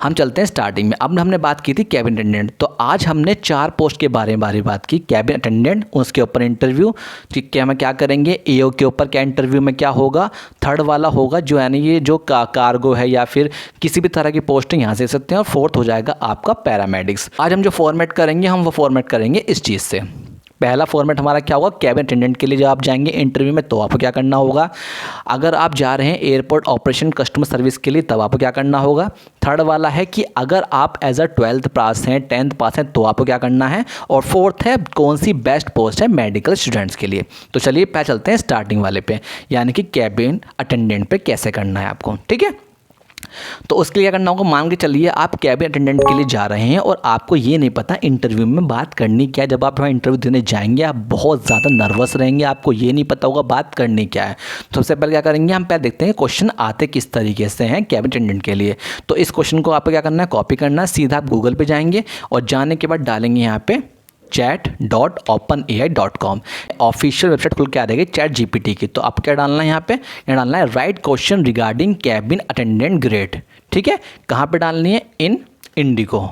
हम चलते हैं स्टार्टिंग में। अब हमने बात की थी कैबिन अटेंडेंट, तो आज हमने 4 पोस्ट के बारे में बात की। कैबिन अटेंडेंट, उसके ऊपर इंटरव्यू, ठीक है, हम क्या करेंगे, एओ के ऊपर क्या इंटरव्यू में क्या होगा, थर्ड वाला होगा जो यानी ये जो कार्गो है या फिर किसी भी तरह की पोस्टिंग यहाँ से सकते हैं, और फोर्थ हो जाएगा आपका पैरामेडिक्स। आज हम जो फॉर्मेट करेंगे हम वो फॉर्मेट करेंगे इस चीज़ से। पहला फॉर्मेट हमारा क्या होगा, कैबिन अटेंडेंट के लिए जब आप जाएंगे इंटरव्यू में तो आपको क्या करना होगा, अगर आप जा रहे हैं एयरपोर्ट ऑपरेशन कस्टमर सर्विस के लिए तब आपको क्या करना होगा। थर्ड वाला है कि अगर आप एज अ 12th पास हैं, 10th पास हैं तो आपको क्या करना है, और फोर्थ है कौन सी बेस्ट पोस्ट है मेडिकल स्टूडेंट्स के लिए। तो चलिए पहले चलते हैं स्टार्टिंग वाले पे, यानी कि कैबिन अटेंडेंट पे कैसे करना है आपको, ठीक है। तो उसके लिए क्या करना होगा, मान के चलिए आप कैबिन अटेंडेंट के लिए जा रहे हैं और आपको ये नहीं पता इंटरव्यू में बात करनी क्या है। जब आप वहाँ इंटरव्यू देने जाएंगे आप बहुत ज़्यादा नर्वस रहेंगे, आपको ये नहीं पता होगा बात करनी क्या है। तो सबसे पहले क्या करेंगे, हम पहले देखते हैं क्वेश्चन आते किस तरीके से हैं कैबिन अटेंडेंट के लिए। तो इस क्वेश्चन को आपको क्या करना है, कॉपी करना है, सीधा आप गूगल पर जाएंगे और जाने के बाद डालेंगे यहाँ पे chat.openai.com, ऑफिशियल वेबसाइट खुल के आ जाएगी चैट जीपीटी की। तो आपको क्या डालना है यहाँ पे, यहाँ डालना है right question regarding cabin attendant grade, ठीक है। कहाँ पे डालनी है, इन इंडिगो,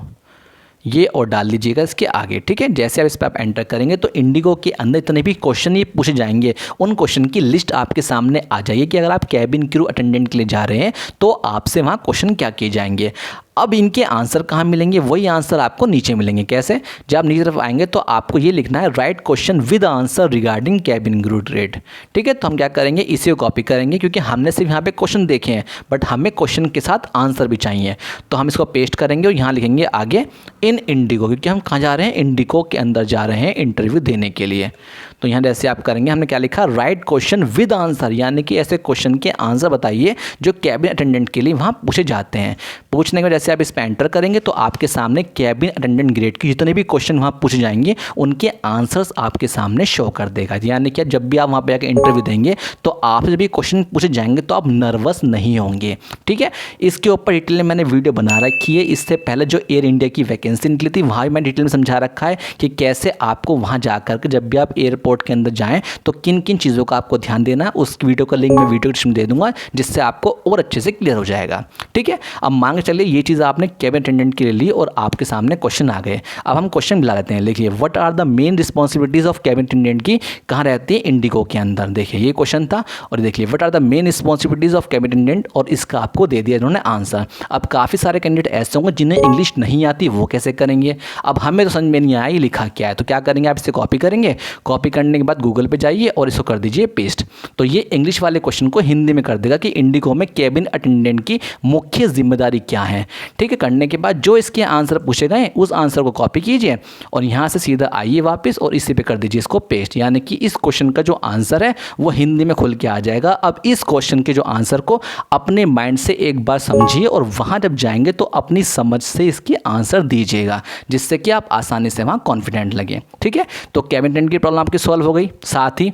ये और डाल दीजिएगा इसके आगे, ठीक है। जैसे आप इस पर आप एंटर करेंगे तो इंडिगो के अंदर इतने भी क्वेश्चन ये पूछे जाएंगे, उन क्वेश्चन की लिस्ट आपके सामने आ जाएगी कि अगर आप कैबिन क्रू अटेंडेंट के लिए जा रहे हैं तो आपसे वहाँ क्वेश्चन क्या किए जाएंगे। अब इनके आंसर कहाँ मिलेंगे, वही आंसर आपको नीचे मिलेंगे। कैसे, जब आप नीचे तरफ आएंगे तो आपको ये लिखना है right question with answer regarding cabin crew grade, ठीक है। तो हम क्या करेंगे, इसे कॉपी करेंगे क्योंकि हमने सिर्फ यहाँ पे क्वेश्चन देखे हैं बट हमें क्वेश्चन के साथ आंसर भी चाहिए। तो हम इसको पेस्ट करेंगे और यहाँ लिखेंगे आगे इन इंडिगो, क्योंकि हम कहाँ जा रहे हैं, इंडिगो के अंदर जा रहे हैं इंटरव्यू देने के लिए। तो यहाँ जैसे आप करेंगे, हमने क्या लिखा, राइट क्वेश्चन विद आंसर, यानी कि ऐसे क्वेश्चन के आंसर बताइए जो कैबिन अटेंडेंट के लिए वहाँ पूछे जाते हैं। पूछने के जैसे आप इस पर एंटर करेंगे तो आपके सामने कैबिन अटेंडेंट ग्रेड के जितने भी क्वेश्चन वहाँ पूछे जाएंगे उनके आंसर्स आपके सामने शो कर देगा। यानी कि जब भी आप वहाँ पे जाकर इंटरव्यू देंगे तो आपसे जब भी क्वेश्चन पूछे जाएंगे तो आप नर्वस नहीं होंगे, ठीक है। इसके ऊपर डिटेल में मैंने वीडियो बना रखी है, इससे पहले जो एयर इंडिया की वैकेंसी निकली थी वहाँ भी मैंने डिटेल में समझा रखा है कि कैसे आपको वहाँ जाकर के जब भी आप एयरपोर्ट के अंदर जाएँ तो किन किन चीज़ों का आपको ध्यान देना है। उस वीडियो का लिंक मैं वीडियो डिस्क्रिप्शन में दे दूँगा जिससे आपको और अच्छे से क्लियर हो जाएगा, ठीक है। अब मान के चलिए ये चीज़ आपने कैबिन अटेंडेंट के लिए ली और आपके सामने क्वेश्चन आ गए। अब हम क्वेश्चन मिला लेते हैं, लिखिए what are the main responsibilities of cabin attendant की कहाँ रहती है, इंडिगो के अंदर। देखिए ये क्वेश्चन था और देखिए what are the main responsibilities of cabin attendant, और इसका आपको दे दिया इन्होंने आंसर। अब काफ़ी सारे कैंडिडेट ऐसे होंगे जिन्हें इंग्लिश नहीं आती, वो कैसे करेंगे। अब हमें तो समझ में नहीं आया लिखा क्या है, तो क्या करेंगे, आप इसे कॉपी करेंगे, कॉपी करने के बाद गूगल पे जाइए और इसको कर दीजिए पेस्ट। तो ये इंग्लिश वाले क्वेश्चन को हिंदी में कर देगा कि इंडिगो में कैबिन अटेंडेंट की मुख्य जिम्मेदारी क्या है, ठीक है। करने के बाद जो इसके आंसर पूछे गए उस आंसर को कॉपी कीजिए और यहाँ से सीधा आइए वापस और इसी पे कर दीजिए इसको पेस्ट, यानी कि इस क्वेश्चन का जो आंसर है वो हिंदी में खुल के आ जाएगा। अब इस क्वेश्चन के जो आंसर को अपने माइंड से एक बार समझिए और वहाँ जब जाएंगे तो अपनी समझ से इसके आंसर दीजिएगा जिससे कि आप आसानी से वहाँ कॉन्फिडेंट लगे, ठीक है। तो कैबिन अटेंडेंट की प्रॉब्लम आपकी सॉल्व हो गई। साथ ही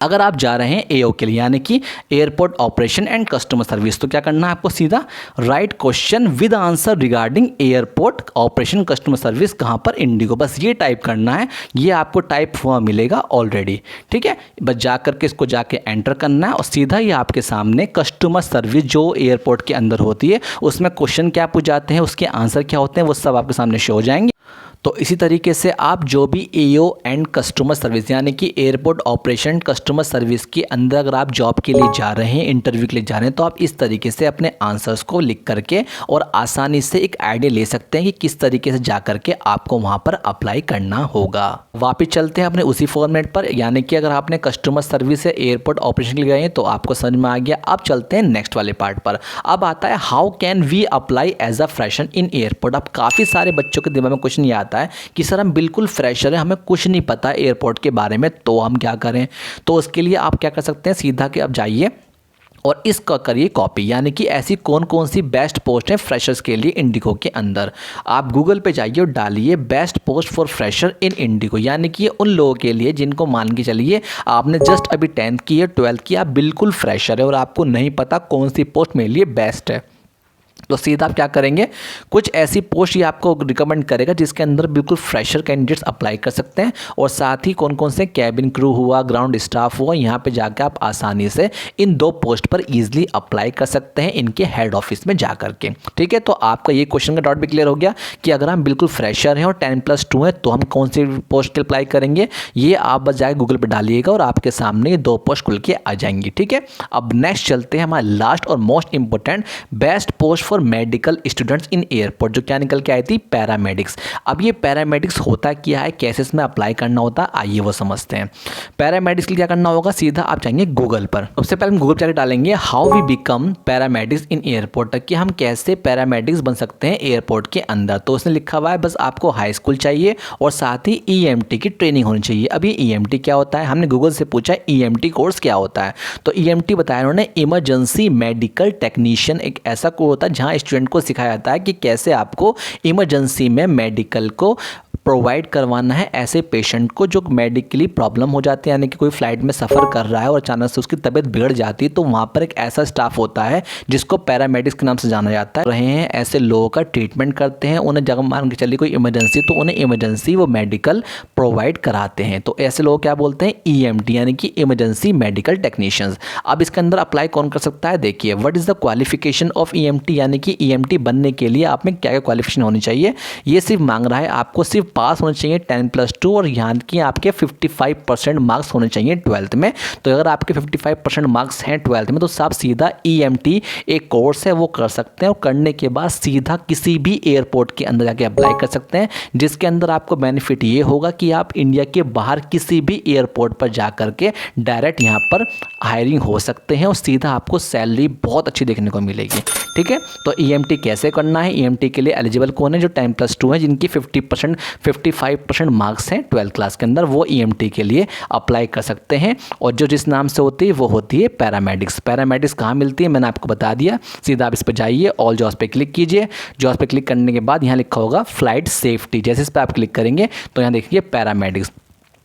अगर आप जा रहे हैं एओ के लिए यानी कि airport operation and customer service, तो क्या करना है आपको, सीधा right question with answer regarding airport operation customer service कहाँ पर, इंडिगो, बस ये टाइप करना है। ये आपको टाइप हुआ मिलेगा ऑलरेडी, ठीक है। बस जा करके इसको जाके एंटर करना है और सीधा ये आपके सामने कस्टमर सर्विस जो एयरपोर्ट के अंदर होती है उसमें क्वेश्चन क्या पूछ जाते हैं, उसके आंसर क्या होते हैं, वो सब आपके सामने शो हो जाएंगे। तो इसी तरीके से आप जो भी एओ एंड कस्टमर सर्विस यानी कि एयरपोर्ट ऑपरेशन कस्टमर सर्विस के अंदर अगर आप जॉब के लिए जा रहे हैं, इंटरव्यू के लिए जा रहे हैं, तो आप इस तरीके से अपने आंसर्स को लिख करके और आसानी से एक आइडिया ले सकते हैं कि किस तरीके से जा करके आपको वहाँ पर अप्लाई करना होगा। वापस चलते हैं अपने उसी फॉर्मेट पर, यानी कि अगर आपने कस्टमर सर्विस या एयरपोर्ट ऑपरेशन के लिए गए हैं तो आपको समझ में आ गया। अब चलते हैं नेक्स्ट वाले पार्ट पर। अब आता है how can we apply as a fresher in airport. अब काफ़ी सारे बच्चों के दिमाग में कुछ नहीं आता है कि सर हम बिल्कुल फ्रेशर हैं, हमें कुछ नहीं पता एयरपोर्ट के बारे में, तो हम क्या करें। तो उसके लिए आप क्या कर सकते हैं, सीधा कि अब जाइए और इसका करिए कॉपी। यानी कि ऐसी कौन कौन सी बेस्ट पोस्ट है फ्रेशर्स के लिए इंडिगो के अंदर। आप गूगल पे जाइए और डालिए best post for fresher in Indigo, यानी कि ये उन लोगों के लिए जिनको मान के चलिए आपने जस्ट अभी 10th की है, 12th की, आप बिल्कुल फ्रेशर है और आपको नहीं पता कौन सी पोस्ट मेरे लिए बेस्ट है। तो सीधा आप क्या करेंगे, कुछ ऐसी पोस्ट ये आपको रिकमेंड करेगा जिसके अंदर बिल्कुल फ्रेशर कैंडिडेट्स अप्लाई कर सकते हैं। और साथ ही कौन कौन से कैबिन क्रू हुआ, ग्राउंड स्टाफ हुआ, यहाँ पे जाकर आप आसानी से इन 2 पोस्ट पर इजीली अप्लाई कर सकते हैं इनके हेड ऑफिस में जा करके। ठीक है, तो आपका ये क्वेश्चन का डाउट भी क्लियर हो गया कि अगर हम बिल्कुल फ्रेशर हैं और 10+2 है तो हम कौन सी पोस्ट के अप्लाई करेंगे। ये आप बस जाकर गूगल पर डालिएगा और आपके सामने ये 2 पोस्ट खुल के आ जाएंगी। ठीक है, अब नेक्स्ट चलते हैं हमारा लास्ट और most important best post for medical students in airport, जो क्या निकल के आई थी, पैरामेडिक्स। अब ये पैरामेडिक्स होता क्या है, कैसे इसमें अप्लाई करना होता है, आइए वो समझते हैं। पैरामेडिक्स के लिए क्या करना होगा, सीधा आप जाएंगे गूगल पर। सबसे पहले हम गूगल पर जाकर डालेंगे how we become paramedics in airport, कि हम कैसे पैरामेडिक्स बन सकते हैं एयरपोर्ट के अंदर। तो उसने लिखा हुआ है बस आपको हाई स्कूल चाहिए और साथ ही EMT की ट्रेनिंग होनी चाहिए। अभी EMT क्या होता है, हमने गूगल से पूछा EMT कोर्स क्या होता है, तो EMT बताया उन्होंने इमरजेंसी मेडिकल टेक्नीशियन। एक ऐसा कोर्स होता है जहां स्टूडेंट को सिखाया जाता है कि कैसे आपको इमरजेंसी में मेडिकल को प्रोवाइड करवाना है ऐसे पेशेंट को जो मेडिकली प्रॉब्लम हो जाती है, यानी कि कोई फ्लाइट में सफ़र कर रहा है और अचानक से उसकी तबीयत बिगड़ जाती है, तो वहाँ पर एक ऐसा स्टाफ होता है जिसको पैरामेडिक्स के नाम से जाना जाता है। रहे हैं ऐसे लोगों का ट्रीटमेंट करते हैं, उन्हें जब मान के चलिए कोई इमरजेंसी, तो उन्हें इमरजेंसी वो मेडिकल प्रोवाइड कराते हैं। तो ऐसे लोग क्या बोलते हैं, EMT, यानी कि इमरजेंसी मेडिकल टेक्नीशियंस। अब इसके अंदर अप्लाई कौन कर सकता है, देखिए what is the qualification of EMT, यानी कि EMT बनने के लिए आप में क्या क्या क्वालिफिकेशन होनी चाहिए। ये सिर्फ मांग रहा है आपको सिर्फ पास होने चाहिए 10+2 और यहाँ की आपके 55% मार्क्स होने चाहिए 12th में। तो अगर आपके 55% मार्क्स हैं 12th में तो आप सीधा EMT एक कोर्स है वो कर सकते हैं और करने के बाद सीधा किसी भी एयरपोर्ट के अंदर जाके अप्लाई कर सकते हैं, जिसके अंदर आपको बेनिफिट ये होगा कि आप इंडिया के बाहर किसी भी एयरपोर्ट पर जा करके डायरेक्ट यहाँ पर हायरिंग हो सकते हैं और सीधा आपको सैलरी बहुत अच्छी देखने को मिलेगी। ठीक है, तो EMT कैसे करना है, EMT के लिए एलिजिबल कौन है, जो 10+2 है, जिनकी 55% मार्क्स हैं 12th क्लास के अंदर, वो EMT के लिए अप्लाई कर सकते हैं। और जो जिस नाम से होती है वो होती है पैरामेडिक्स। पैरामेडिक्स कहाँ मिलती है मैंने आपको बता दिया, सीधा आप इस पर जाइए, ऑल जॉब्स पे क्लिक कीजिए। जॉब्स पे क्लिक करने के बाद यहाँ लिखा होगा फ्लाइट सेफ्टी, जैसे इस पर आप क्लिक करेंगे तो यहाँ देखिए पैरामेडिक्स,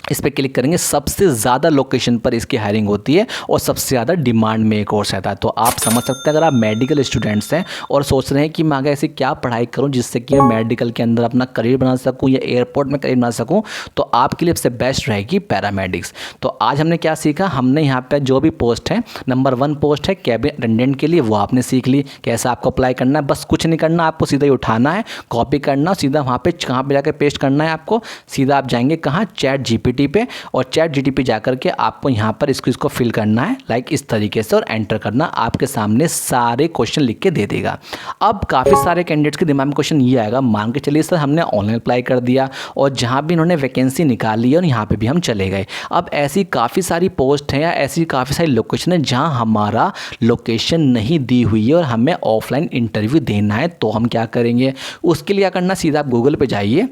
इस पर क्लिक करेंगे, सबसे ज़्यादा लोकेशन पर इसकी हायरिंग होती है और सबसे ज़्यादा डिमांड में एक कोर्स रहता है। तो आप समझ सकते हैं अगर आप मेडिकल स्टूडेंट्स हैं और सोच रहे हैं कि मैं आगे ऐसी क्या पढ़ाई करूं जिससे कि मैं मेडिकल के अंदर अपना करियर बना सकूं या एयरपोर्ट में करियर बना सकूं, तो आपके लिए सबसे बेस्ट रहेगी पैरामेडिक्स। तो आज हमने क्या सीखा, हमने यहाँ पर जो भी पोस्ट है, नंबर 1 पोस्ट है कैबिन अटेंडेंट के लिए, वो आपने सीख ली कैसे आपको अप्लाई करना है। बस कुछ नहीं करना, आपको सीधा ही उठाना है, कॉपी करना, सीधा वहाँ पर कहाँ पर जाकर पेस्ट करना है आपको। सीधा आप जाएंगे कहाँ, ChatGPT पे, और ChatGPT जाकर के आपको यहाँ पर इसको फिल करना है लाइक इस तरीके से और एंटर करना, आपके सामने सारे क्वेश्चन लिख के दे देगा। अब काफ़ी सारे कैंडिडेट्स के दिमाग में क्वेश्चन ये आएगा, मान के चलिए सर हमने ऑनलाइन अप्लाई कर दिया और जहाँ भी इन्होंने वैकेंसी निकाली है और यहाँ पे भी हम चले गए। अब ऐसी काफ़ी सारी पोस्ट हैं या ऐसी काफ़ी सारी लोकेशन है जहाँ हमारा लोकेशन नहीं दी हुई है और हमें ऑफलाइन इंटरव्यू देना है, तो हम क्या करेंगे, उसके लिए क्या करना, सीधा आप गूगल पे जाइए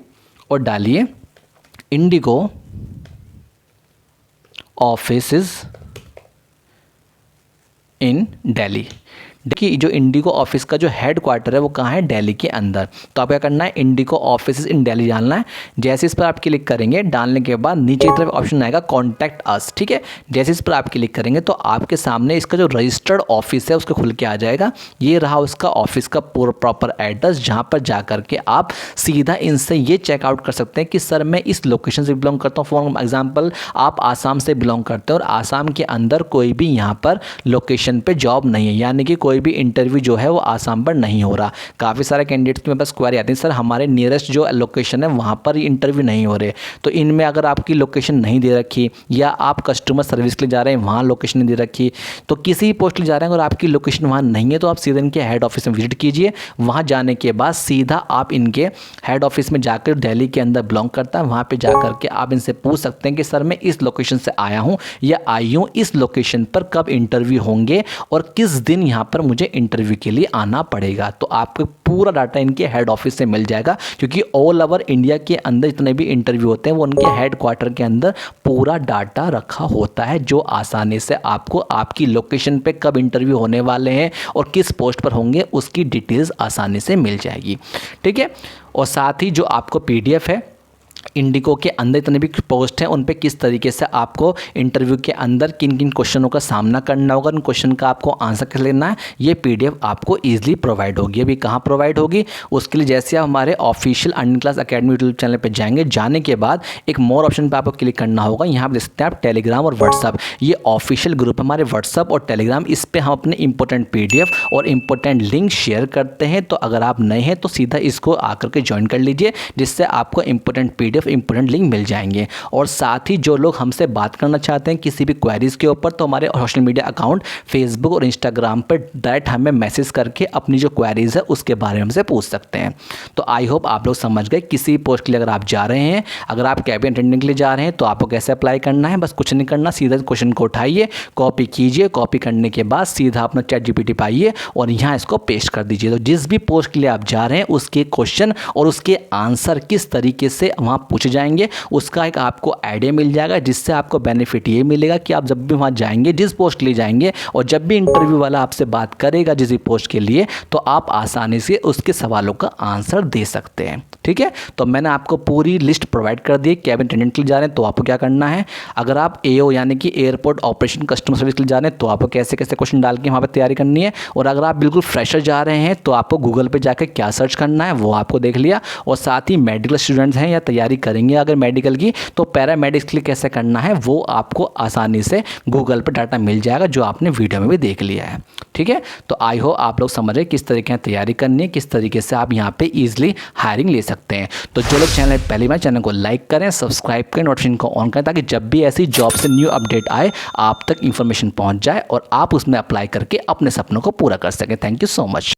और डालिए इंडिगो ऑफिसेज इन दिल्ली। देखिए जो इंडिगो ऑफिस का जो हेड क्वार्टर है वो कहाँ है, दिल्ली के अंदर। तो आप क्या करना है, इंडिगो ऑफिस इन दिल्ली डालना है। जैसे इस पर आप क्लिक करेंगे, डालने के बाद नीचे की तरफ ऑप्शन आएगा कॉन्टैक्ट अस। ठीक है, जैसे इस पर आप क्लिक करेंगे तो आपके सामने इसका जो रजिस्टर्ड ऑफिस है उसको खुल के आ जाएगा। ये रहा उसका ऑफिस का पूरा प्रॉपर एड्रेस, जहाँ पर जा करके आप सीधा इनसे ये चेकआउट कर सकते हैं कि सर मैं इस लोकेशन से बिलोंग करता हूँ। फॉर एग्जाम्पल आप आसाम से बिलोंग करते हैं और आसाम के अंदर कोई भी यहाँ पर लोकेशन पर जॉब नहीं है, यानी कि कोई भी इंटरव्यू जो है वो आसाम पर नहीं हो रहा। काफ़ी सारे कैंडिडेट्स के पास क्वेरी आती है, सर हमारे नियरेस्ट जो लोकेशन है वहाँ पर इंटरव्यू नहीं हो रहे। तो इनमें अगर आपकी लोकेशन नहीं दे रखी या आप कस्टमर सर्विस के लिए जा रहे हैं वहाँ लोकेशन नहीं दे रखी, तो किसी पोस्ट के लिए जा रहे हैं अगर आपकी लोकेशन वहाँ नहीं है तो आप सीधा इनके हेड ऑफिस में विजिट कीजिए। वहाँ जाने के बाद सीधा आप इनके हेड ऑफिस में जाकर, दिल्ली के अंदर बिलोंग करता है, वहाँ पर जा करके आप इनसे पूछ सकते हैं कि सर मैं इस लोकेशन से आया हूँ या आई हूँ, इस लोकेशन पर कब इंटरव्यू होंगे और किस दिन यहाँ पर पर मुझे इंटरव्यू के लिए आना पड़ेगा। तो आपको पूरा डाटा इनके हेड ऑफिस से मिल जाएगा, क्योंकि ऑल ओवर इंडिया के अंदर जितने भी इंटरव्यू होते हैं वो उनके हेड क्वार्टर के अंदर पूरा डाटा रखा होता है, जो आसानी से आपको आपकी लोकेशन पे कब इंटरव्यू होने वाले हैं और किस पोस्ट पर होंगे उसकी डिटेल्स आसानी से मिल जाएगी। ठीक है, और साथ ही जो आपको पीडीएफ है इंडिगो के अंदर इतने भी पोस्ट हैं उन पे किस तरीके से आपको इंटरव्यू के अंदर किन किन क्वेश्चनों का सामना करना होगा, उन क्वेश्चन का आपको आंसर कैसे लेना है, ये पीडीएफ आपको इजीली प्रोवाइड होगी। अभी कहाँ प्रोवाइड होगी, उसके लिए जैसे आप हमारे official earning class academy YouTube channel पे जाएंगे, जाने के बाद एक मोर ऑप्शन पे आपको क्लिक करना होगा। यहाँ पर देख सकते हैं आप टेलीग्राम और व्हाट्सअप, ये ऑफिशियल ग्रुप है हमारे व्हाट्सअप और टेलीग्राम, इस पर हम अपने इंपॉर्टेंट पीडीएफ और इंपॉर्टेंट लिंक शेयर करते हैं। तो अगर आप नए हैं तो सीधा इसको आकर के ज्वाइन कर लीजिए, जिससे आपको इंपॉर्टेंट पीडीएफ इंपॉर्टेंट लिंक मिल जाएंगे। और साथ ही जो लोग हमसे बात करना चाहते हैं किसी भी क्वेरीज के ऊपर, तो हमारे सोशल मीडिया अकाउंट फेसबुक और इंस्टाग्राम पर डायरेक्ट हमें मैसेज करके अपनी जो क्वेरीज है उसके बारे में हमसे पूछ सकते हैं। तो आई होप आप लोग समझ गए, किसी पोस्ट के लिए अगर आप जा रहे हैं, अगर आप कैबिन अटेंडेंट के लिए जा रहे हैं तो आपको कैसे अप्लाई करना है, बस कुछ नहीं करना, सीधा क्वेश्चन को उठाइए, कॉपी कीजिए, कॉपी करने के बाद सीधा अपना चैट जीपीटी पाइए और यहाँ इसको पेस्ट कर दीजिए। तो जिस भी पोस्ट के लिए आप जा रहे हैं उसके क्वेश्चन और उसके आंसर किस तरीके से वहाँ पूछे जाएंगे उसका एक आपको आइडिया मिल जाएगा, जिससे आपको बेनिफिट ये मिलेगा कि आप जब भी वहाँ जाएंगे, जिस पोस्ट के लिए जाएंगे और जब भी इंटरव्यू वाला आपसे बात करेगा जिस भी पोस्ट के लिए, तो आप आसानी से उसके सवालों का आंसर दे सकते हैं। ठीक है, तो मैंने आपको पूरी लिस्ट प्रोवाइड कर दी। कैबिन अटेंडेंट के लिए जा रहे हैं तो आपको क्या करना है, अगर आप एओ यानी कि एयरपोर्ट ऑपरेशन कस्टमर सर्विस के लिए जा रहे हैं तो आपको कैसे कैसे क्वेश्चन डाल के वहाँ पर तैयारी करनी है, और अगर आप बिल्कुल फ्रेशर जा रहे हैं तो आपको गूगल पे जाकर क्या सर्च करना है वो आपको देख लिया। और साथ ही मेडिकल स्टूडेंट्स हैं या तैयारी करेंगे अगर मेडिकल की, तो पैरामेडिक्स के लिए कैसे करना है वो आपको आसानी से गूगल पर डाटा मिल जाएगा, जो आपने वीडियो में भी देख लिया है। ठीक है, तो आई होप आप लोग समझ रहे किस तरीके की तैयारी करनी है, किस तरीके से आप यहाँ पे इजीली हायरिंग ले सकते हैं। तो जो लोग चैनल पहली बार, चैनल को लाइक करें, सब्सक्राइब करें, नोटिफिकेशन को ऑन करें, ताकि जब भी ऐसी जॉब से न्यू अपडेट आए आप तक इन्फॉर्मेशन पहुँच जाए और आप उसमें अप्लाई करके अपने सपनों को पूरा कर सकें। Thank you so much.